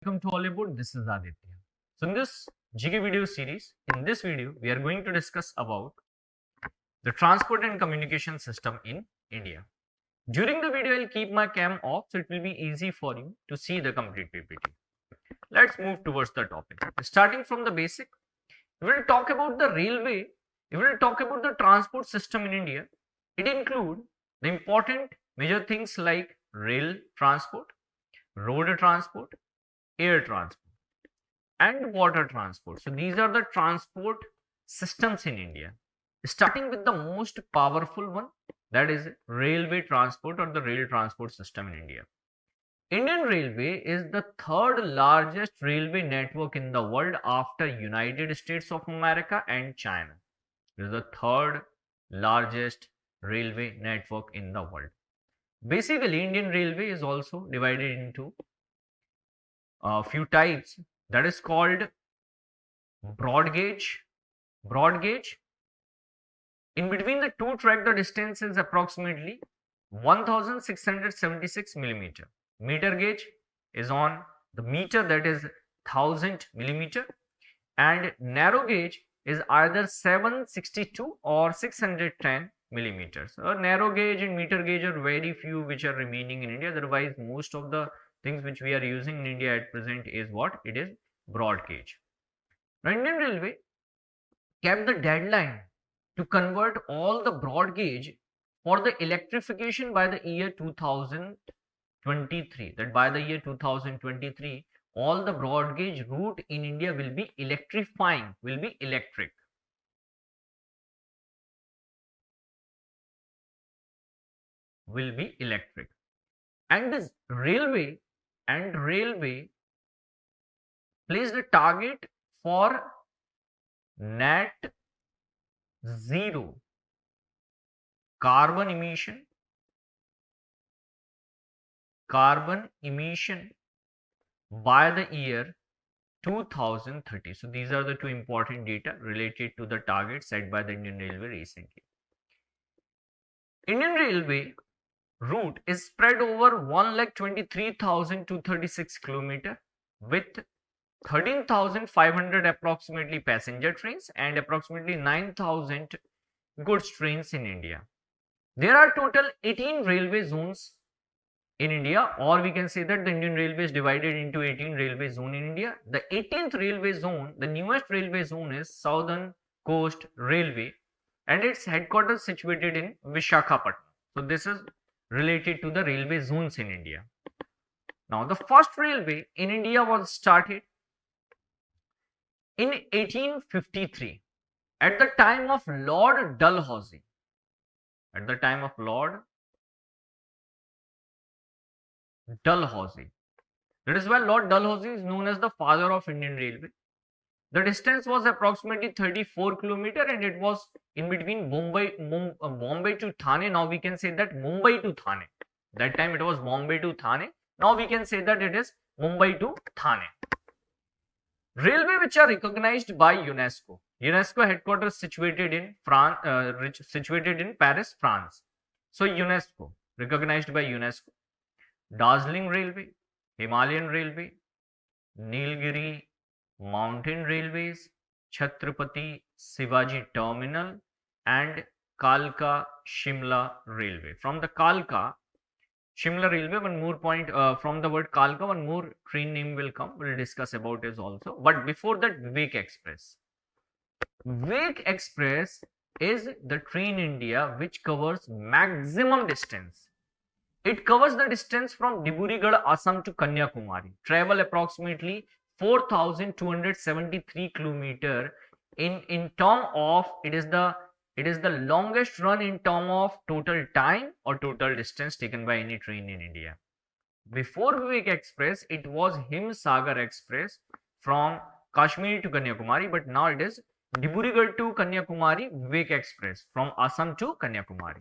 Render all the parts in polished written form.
Welcome to Hollywood. This is Aditya. So in this GK video series, in this video, we are going to discuss about the transport and communication system in India. During the video, I'll keep my cam off so it will be easy for you to see the complete PPT. Let's move towards the topic. Starting from the basic, we will talk about the railway. We will talk about the transport system in India. It includes the important major things like rail transport, road transport, air transport and water transport. So these are the transport systems in India. Starting with the most powerful one, that is railway transport or the rail transport system in India. Indian Railway is the third largest railway network in the world after United States of America and China. It is the third largest railway network in the world. Basically, Indian Railway is also divided into a few types, that is called broad gauge. In between the two track, the distance is approximately 1676 millimeter. Meter gauge is on the meter, that is 1000 millimeter, and narrow gauge is either 762 or 610 millimeters. So narrow gauge and meter gauge are very few which are remaining in India. Otherwise, most of the things which we are using in India at present is what? It is broad gauge. Now, Indian Railway kept the deadline to convert all the broad gauge for the electrification by the year 2023. That by the year 2023, all the broad gauge route in India will be electrifying, will be electric. Will be electric. And this railway placed a target for net zero carbon emission by the year 2030. So these are the two important data related to the target set by the Indian Railway recently. Indian Railway route is spread over 1,23,236 km with 13,500 approximately passenger trains and approximately 9,000 goods trains in India. There are total 18 railway zones in India, or we can say that the Indian Railway is divided into 18 railway zones in India. The 18th railway zone, the newest railway zone, is Southern Coast Railway, and its headquarters situated in Visakhapatnam. So this is related to the railway zones in India. Now, the first railway in India was started in 1853 at the time of Lord Dalhousie. At the time of Lord Dalhousie. That is why Lord Dalhousie is known as the father of Indian Railway. The distance was approximately 34 km and it was in between Bombay to Thane. Now we can say that Mumbai to Thane. That time it was Bombay to Thane. Now we can say that it is Mumbai to Thane. Railway which are recognized by UNESCO. UNESCO headquarters situated in France, situated in Paris, France. So UNESCO, recognized by UNESCO. Darjeeling Railway, Himalayan Railway, Nilgiri Mountain Railways, Chhatrapati Shivaji Terminal, and Kalka Shimla Railway. From the Kalka Shimla Railway, one more point from the word Kalka, one more train name will come. We'll discuss about it also. But before that, Vivek Express. Vivek Express is the train in India which covers maximum distance. It covers the distance from Dibrugarh, Assam to Kanyakumari. Travel approximately 4,273 km in term of it is the longest run in term of total time or total distance taken by any train in India. Before Vivek Express, it was Himsagar Express from Kashmir to Kanyakumari, but now it is Dibrugarh to Kanyakumari Vivek Express from Assam to Kanyakumari.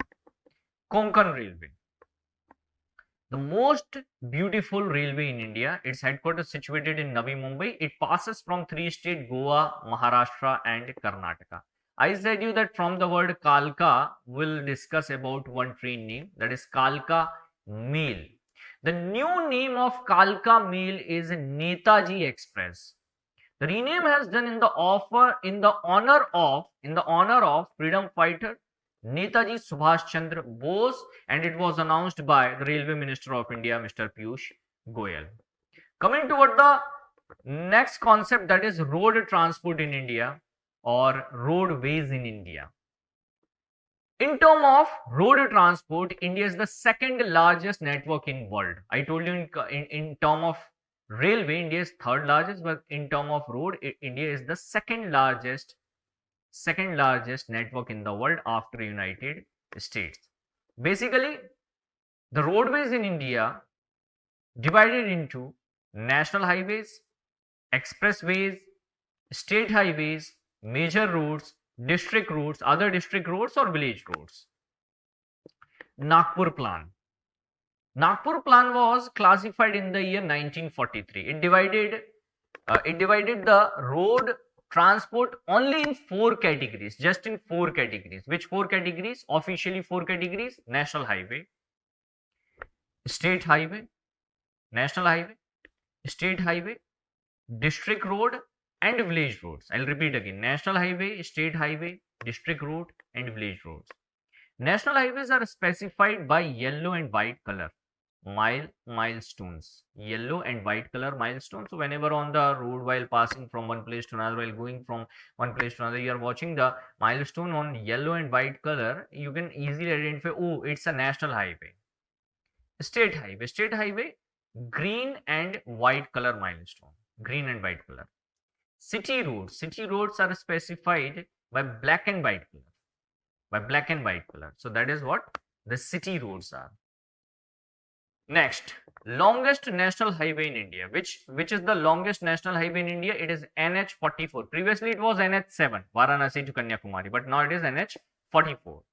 Konkan Railway. The most beautiful railway in India. Its headquarters situated in Navi Mumbai. It passes from three states: Goa, Maharashtra, and Karnataka. I said you that from the word Kalka, we'll discuss about one train name, that is Kalka Mail. The new name of Kalka Mail is Netaji Express. The rename has done in the honor of freedom fighter Netaji Subhash Chandra Bose, and it was announced by the Railway Minister of India, Mr. Piyush Goyal. Coming toward the next concept, that is road transport in India or roadways in India. In terms of road transport, India is the second largest network in world. I told you in terms of railway, India is third largest, but in terms of road, India is the second largest network in the world after United States. Basically, the roadways in India divided into national highways, expressways, state highways, major roads, district roads, other district roads or village roads. Nagpur Plan. Nagpur Plan was classified in the year 1943. It divided the road transport only in 4 categories, just in 4 categories. Which 4 categories? Officially 4 categories: national highway, state highway, national highway, state highway, district road and village roads. I'll repeat again: national highway, state highway, district road and village roads. National highways are specified by yellow and white color milestones. Yellow and white color milestones. So whenever on the road, while passing from one place to another, while going from one place to another, you are watching the milestone on yellow and white color, you can easily identify, oh, it's a national highway. State highway, green and white color milestone, green and white color. City roads are specified by black and white color. So that is what the city roads are. Next, longest national highway in India. Which is the longest national highway in India? It is NH44. Previously it was NH7, Varanasi to Kanyakumari, but now it is NH44.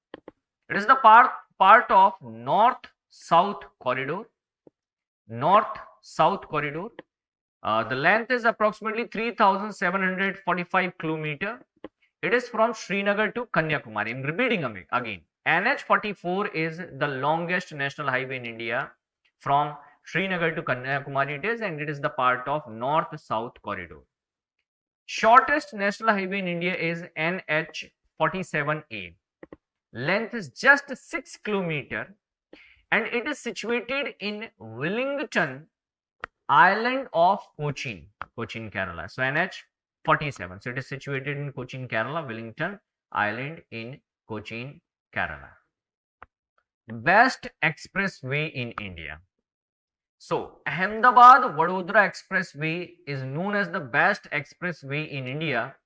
It is the part of north-south corridor. The length is approximately 3,745 km. It is from Srinagar to Kanyakumari. I'm repeating again. NH44 is the longest national highway in India. From Srinagar to Kanyakumari it is, and it is the part of north-south corridor. Shortest national highway in India is NH47A. Length is just 6 km and it is situated in Wellington Island of Cochin, Kerala. So NH47. So it is situated in Cochin, Kerala, Wellington Island in Cochin, Kerala. Best expressway in India. So Ahmedabad-Vadodara Expressway is known as the best expressway in India.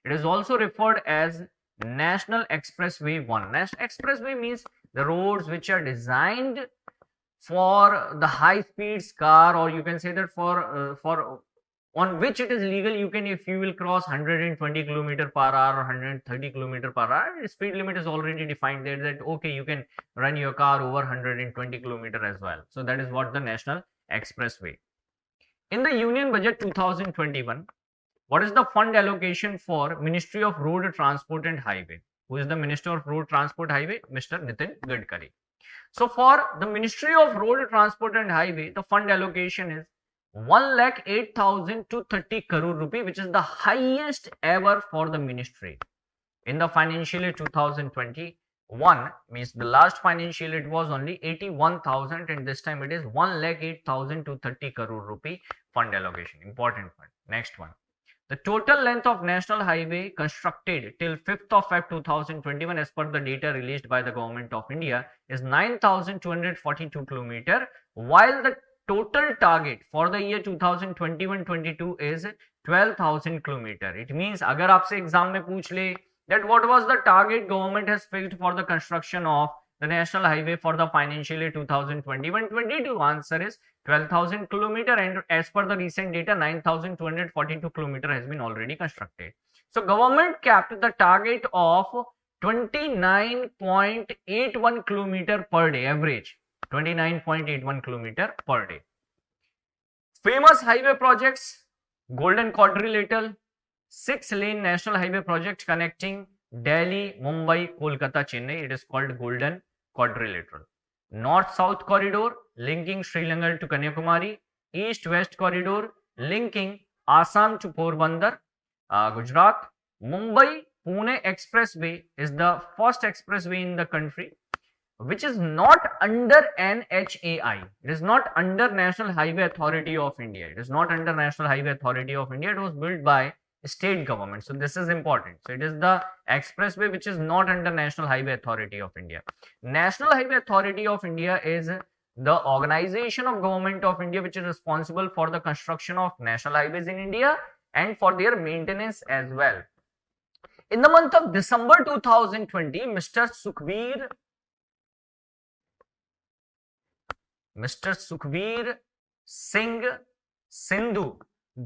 It is also referred as National Expressway 1. National Expressway means the roads which are designed for the high speeds car, or you can say that for on which it is legal, if you will cross 120 km per hour or 130 km per hour, the speed limit is already defined there, that okay, you can run your car over 120 km as well. So that is what the National Expressway. In the Union Budget 2021, what is the fund allocation for Ministry of Road Transport and Highway? Who is the Minister of Road Transport Highway? Mr. Nitin Gadkari. So for the Ministry of Road Transport and Highway, the fund allocation is 1,08,230 crore rupee, which is the highest ever for the ministry. In the financial year 2021, means the last financial year it was only 81,000, and this time it is 1,08,230 crore rupee fund allocation. Important fund. Next one. The total length of national highway constructed till 5th of Feb 2021 as per the data released by the Government of India is 9,242 km, while the total target for the year 2021-22 is 12,000 km. It means अगर आपसे exam में पूछ ले that what was the target government has fixed for the construction of the national highway for the financial year 2021-22, answer is 12,000 km, and as per the recent data 9,242 km has been already constructed. So government kept the target of 29.81 km per day average. 29.81 km per day. Famous highway projects: Golden Quadrilateral, 6-lane national highway project connecting Delhi, Mumbai, Kolkata, Chennai. It is called Golden Quadrilateral. North-South Corridor, linking Srinagar to Kanyakumari, East-West Corridor, linking Assam to Porbandar, Gujarat. Mumbai-Pune Expressway is the first expressway in the country which is not under NHAI. It is not under National Highway Authority of India. It is not under National Highway Authority of India. It was built by state government. So this is important. So it is the expressway which is not under National Highway Authority of India. National Highway Authority of India is the organization of government of India which is responsible for the construction of national highways in India and for their maintenance as well. In the month of December 2020, Mr. Sukhbir Singh Sindhu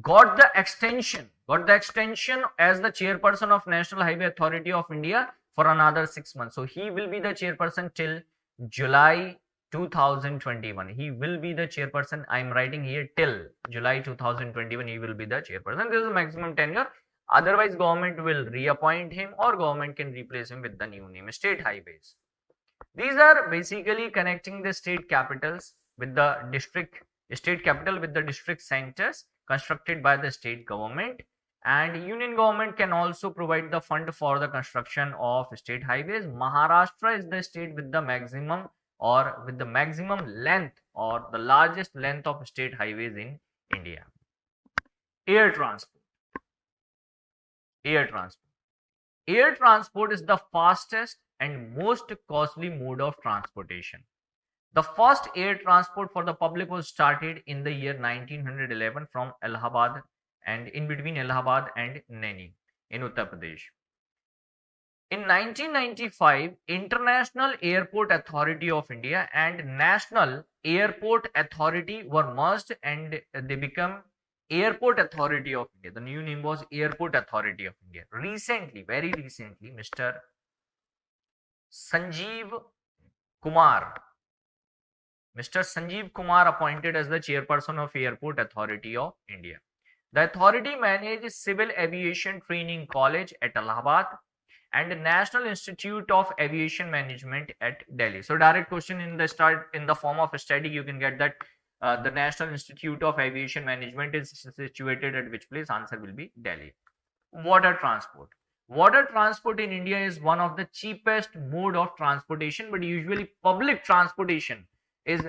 got the extension as the chairperson of National Highway Authority of India for another 6 months. So he will be the chairperson till July 2021. He will be the chairperson. I am writing here till July 2021. He will be the chairperson. This is the maximum tenure. Otherwise, government will reappoint him or government can replace him with the new name, State Highways. These are basically connecting the state capitals with the state capital with the district centers constructed by the state government, and union government can also provide the fund for the construction of state highways. Maharashtra is the state with the maximum length or the largest length of state highways in India. Air transport is the fastest and most costly mode of transportation. The first air transport for the public was started in the year 1911 from Allahabad and in between Allahabad and Naini in Uttar Pradesh. In 1995, International Airport Authority of India and National Airport Authority were merged and they become Airport Authority of India. The new name was Airport Authority of India. Very recently, Mr. Sanjeev Kumar appointed as the chairperson of Airport Authority of India. The authority manages Civil Aviation Training College at Allahabad and the National Institute of Aviation Management at Delhi. So direct question in the form of a study, you can get that the National Institute of Aviation Management is situated at which place? Answer will be Delhi. Water transport in India is one of the cheapest mode of transportation, but usually public transportation is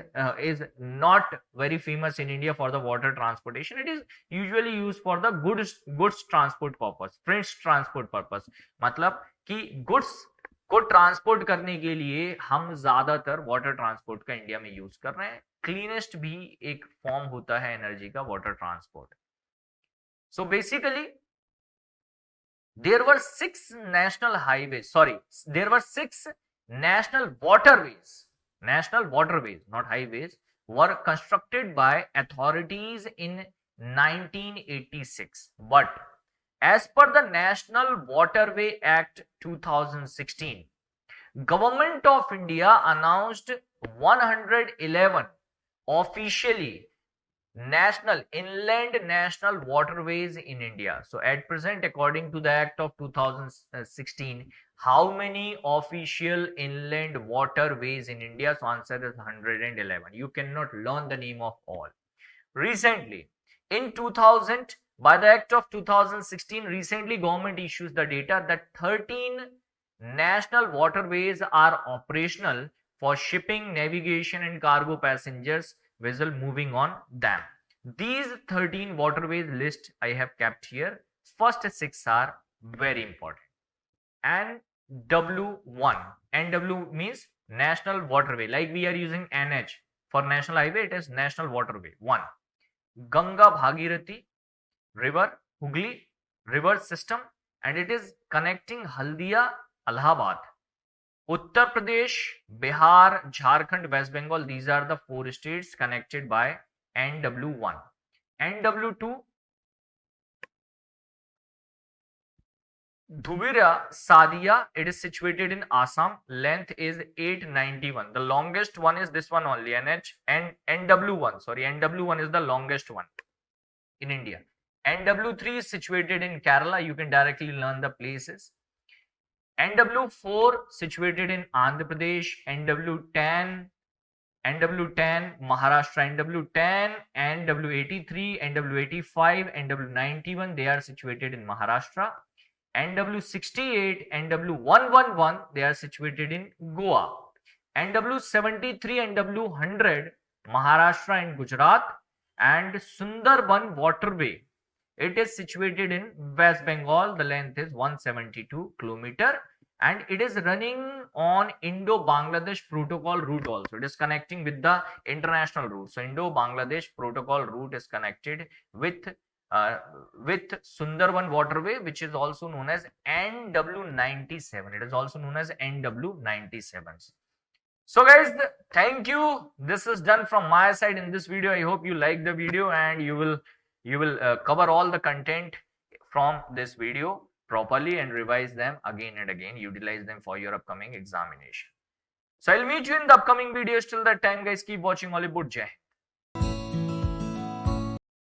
not very famous in India for the water transportation. It is usually used for the goods transport purpose, freight transport purpose. मतलब कि goods को transport करने के लिए हम ज्यादातर water transport का India में यूज कर रहे हैं. क्लीनेस्ट भी एक फॉर्म होता है एनर्जी का, water transport. So basically there were 6 national waterways, not highways, were constructed by authorities in 1986. But as per the National Waterway Act 2016, Government of India announced 111 officially inland national waterways in India. So at present, according to the Act of 2016, how many official inland waterways in India? So answer is 111. You cannot learn the name of all. Recently, in 2000, by the Act of 2016, recently government issues the data that 13 national waterways are operational for shipping, navigation and cargo passengers vessel moving on them. These 13 waterways list I have kept here. First 6 are very important. NW1. NW means National Waterway. Like we are using NH for National Highway, it is National Waterway 1. Ganga Bhagirathi River, Hooghly River system, and it is connecting Haldia, Allahabad. Uttar Pradesh, Bihar, Jharkhand, West Bengal, these are the 4 states connected by NW1. NW2, Dhubira Sadia, it is situated in Assam. Length is 891. The longest one is this one only, NH and NW1. Sorry, NW1 is the longest one in India. NW3 is situated in Kerala. You can directly learn the places. NW4 situated in Andhra Pradesh. NW10 NW10, Maharashtra NW10, NW83, NW85, NW91, they are situated in Maharashtra. NW68, NW111, they are situated in Goa. NW73 and W100, Maharashtra and Gujarat. And Sundarban Waterway, it is situated in West Bengal. The length is 172 km and it is running on Indo-Bangladesh protocol route also. It is connecting with the international route. So Indo-Bangladesh protocol route is connected with Sundarban Waterway, which is also known as NW97. It is also known as NW97. So guys, thank you. This is done from my side in this video. I hope you like the video and you will cover all the content from this video properly and revise them again and again. Utilize them for your upcoming examination. So I'll meet you in the upcoming videos. Till that time, guys, keep watching Hollywood. Jai.